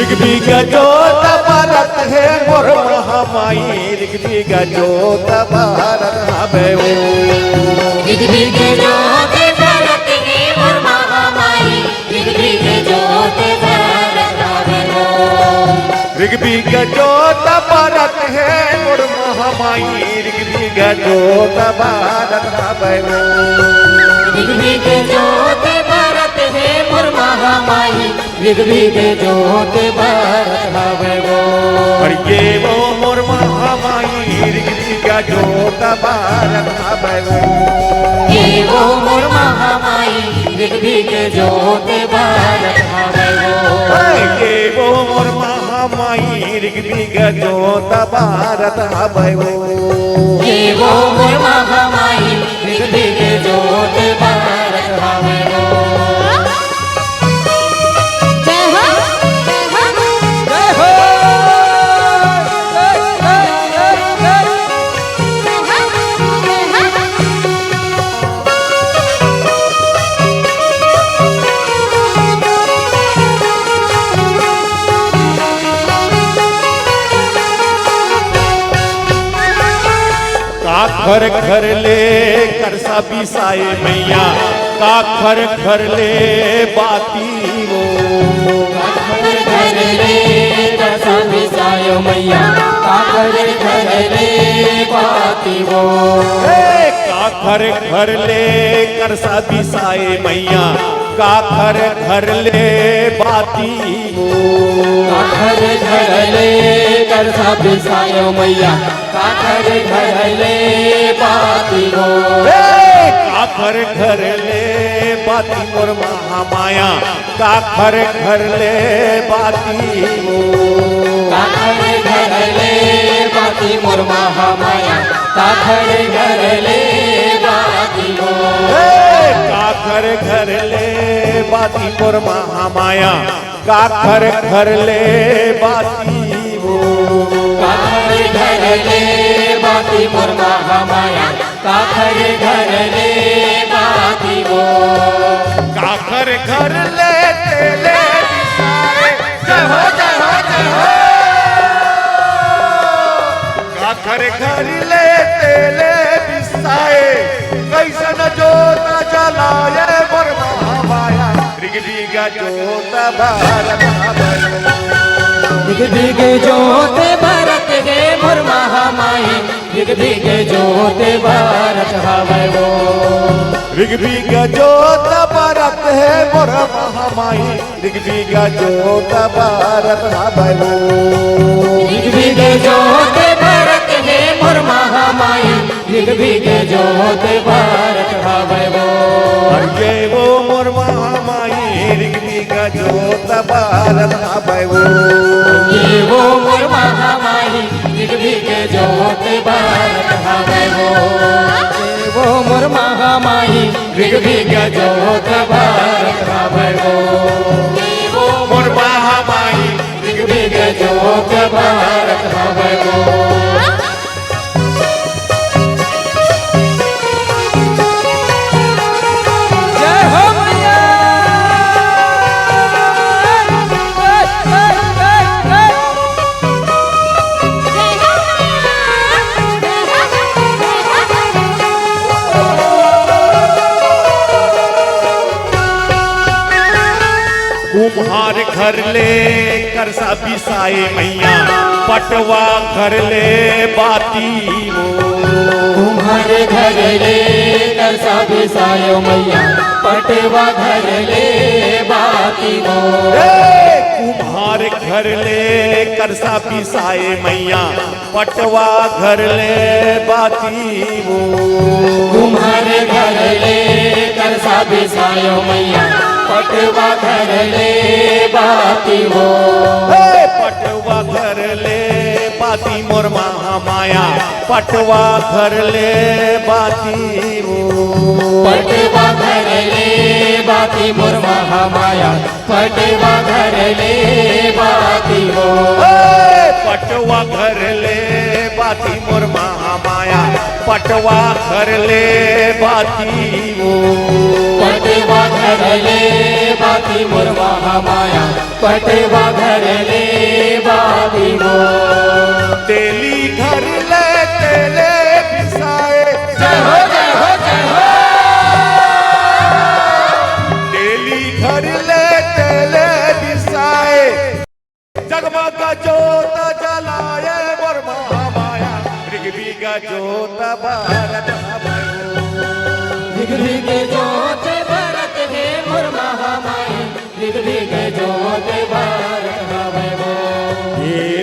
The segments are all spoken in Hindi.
ऋग्वेद जोत भारत है मोर महामाई ऋग्वेद जोत भारत हवे वो ऋग्वेद जोत भारत है मोर महामाई ऋग्वेद जोत भारत हवे वो ऋग्वेद जोत भारत है मोर महामाई ऋग्वेद जोत भारत हवे वो ऋग्वेद जोत भारत है मोर महामाई ऋग्वेद जोत भारत हवे वो ये वो मोर महामाई ऋग्वेद जोत भारत हवे वो ये वो मोर महामाई ऋग्वेद जोत भारत हवे वो ये वो मोर महामाई ऋग्वेद जोत भारत हवे वो ये वो मोर महामाई ऋग्वेद जोत भारत हवे वो घर घर ले कर सभी साए मैया का घर घर ले बाती वो घर ले कर सभी साए मैया का घर ले बाती वो का घर ले कर सभी साए मैया का घर ले बाती वो घर ले कर सभी साए मैया का घर ले बाती वो घर ले बाती मोर महामाया का घर ले बाती वो घर ले बाती मोर महामाया का घर ले बाती वो घर ले बाती मोर महामाया का घर ले बाती वो घर ले बाती मोर महामाया का घर ले बाती वो घर ले तेले बिसाए जय हो जय हो जय हो घर ले तेले बिसाए कैसन जोत जलाए मोर महामाया ऋग्वेद जोत भारत ऋग्वेद जोत भारत है मोर महामाई ऋग्वेद जोत भारत हवे वो ऋग्वेद जोत भारत है मोर महामाई ऋग्वेद जोत भारत हवे वो ऋग्वेद जोत भारत है मोर महामाई ऋग्वेद जोत भारत हवे वो ये वो मोर महामाई ऋग्वेद जोत भारत हवे वो ये वो मोर महामाई ऋग्वेद जोत भारत हवे वो ये वो मोर महामाई ऋग्वेद जोत भारत हवे वो ये वो मोर महामाई ऋग्वेद जोत भारत हवे वो कुम्हार घर ले कर सभी साए मैया पटवा घर ले बाती वो कुम्हार घर ले कर सभी सायो मैया पटवा घर ले बाती वो कुम्हार घर ले कर सभी साए मैया पटवा घर ले बाती वो कुम्हार घर ले कर सभी सायो मैया पटवा घर ले बाती वो पटवा घर ले बाती मोर महामाया पटवा घर ले बाती वो पटवा घर ले बाती मोर महामाया पटवा घर ले बाती वो पटवा घर ले बाती मोर महामाया पटवा घर ले बाती वो पटवा घर ले बाती मोर महामाया पटवा घर ले बाती वो तेली घर ले तेले बिसाए जय हो जय हो जय हो तेली घर ले तेले बिसाए जगमग जोत जलाए मोर महामाया ऋग्वी का जोत भारत ऋग्वेद जोत भरत है मोर महामाया ऋग्वेद जोत भरत हवै वो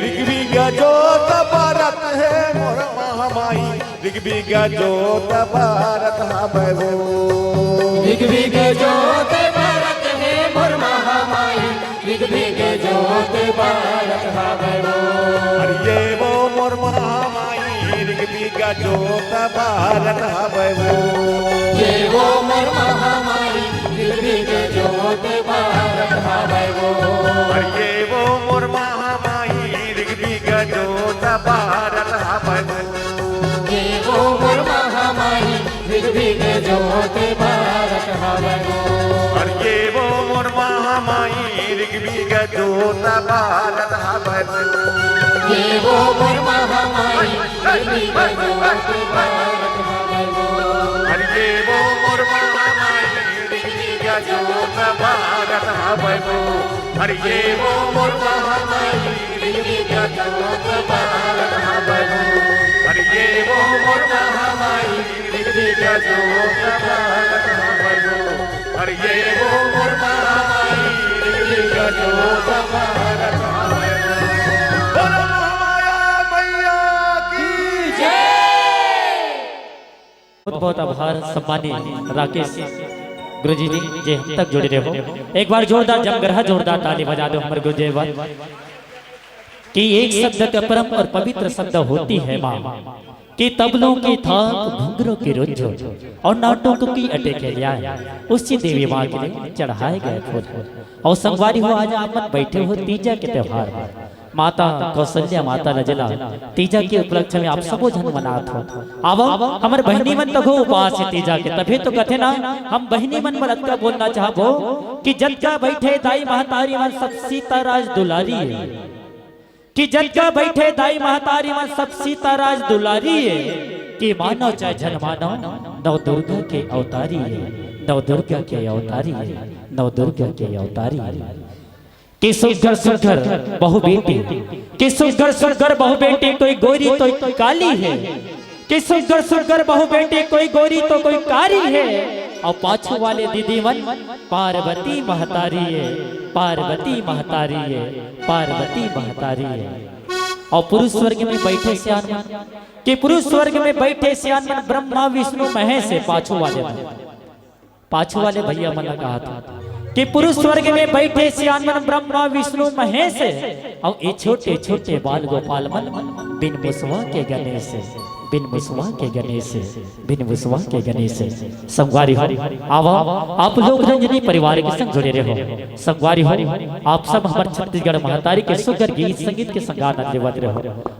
ऋग्वी का जोत भारत है मोर महामाई ऋग्वी का जोत भारत हवै वो ऋग्वेद जोत भरत है मोर महामाया ऋग्वेद जोत भरत हवै वो अरे वो मोर महामाई ऋग्वी का जोत भारत हवै वो ये वो मोर महामाया ऋग्वेद जोत भरत हवै वो अरे वो मोर महामाई ऋग्वी का जोत भारत हवै वो ये वो मोर महामाया ऋग्वेद जोत भरत हवै वो अरे वो मोर महामाई ऋग्वी का जोत भारत हवै वो ये वो मोर महामाया ऋग्वेद जोत भरत हवै वो अरे वो मोर महामाई ऋग्वी का जोत भारत हवै वो अरे वो मोर महामाई ऋग्वी का जोत भारत हवै वो अरे वो मोर महामाई ऋग्वी का जोत भारत हवै वो अरे वो मोर महामाई ऋग्वी का जोत भारत हवै वो बोलो महामाया मैया की बहुत बहुत आभार सम्मानित राकेश गुरुजी जी जे हम तक जुड़े रहो एक बार जोरदार जमगरहा जोरदार ताली बजा दो हमारे गुरुदेव कि एक शब्द का परम और पवित्र शब्द होती है माँ कि तबलों की थाप घुंघरों की रुझ और नाटों की अटके लिया उसी देवी माँ के लिए चढ़ाए गए फूल और संगवारी हो आज आप बैठे हो तीजा के त्योहार माता कौशल्या माता नजला तीजा के उपलक्ष्य में आप सबो जन मनात हो अब हमारे बहनी मन तक हो उपास है तीजा के तभी तो कथे ना हम बहनी मन मरद का बोलना चाहबो कि जद का बैठे दाई महतारी मन सब सीताराज दुलारी है कि जद का बैठे दाई महतारी मन सब सीताराज दुलारी है कि मानो चाहे जन मानो नव दुर्गा के अवतारी है नव दुर्गा के अवतारी है नव दुर्गा के अवतारी है कि सुघर सुघर बहु बेटी कि सुघर सुघर बहु बेटी कोई गोरी तो कोई काली है कि सुघर सुघर बहु बेटी कोई गोरी तो कोई कारी है और पाछू वाले दीदी मन पार्वती महतारी है पार्वती महतारी है पार्वती महतारी है और पुरुष स्वर्ग में बैठे श्यान कि पुरुष स्वर्ग में बैठे श्यान मन ब्रह्मा विष्णु महेश है पाछू वाले भैया मन कहा था कि पुरुष स्वर्ग में बैठे श्यामन ब्रह्मा विष्णु महेश और ये छोटे छोटे बाल गोपाल मन बिन मुसवा के गणेश बिन मुसवा के गणेश बिन मुसवा के गणेश संगवारी हो आवा आप लोग रंजनी परिवार के संग जुड़े रहो संगवारी हो आप सब हमारे छत्तीसगढ़ महतारी के सुगर गीत संगीत के संग आनंद लेवत रहो।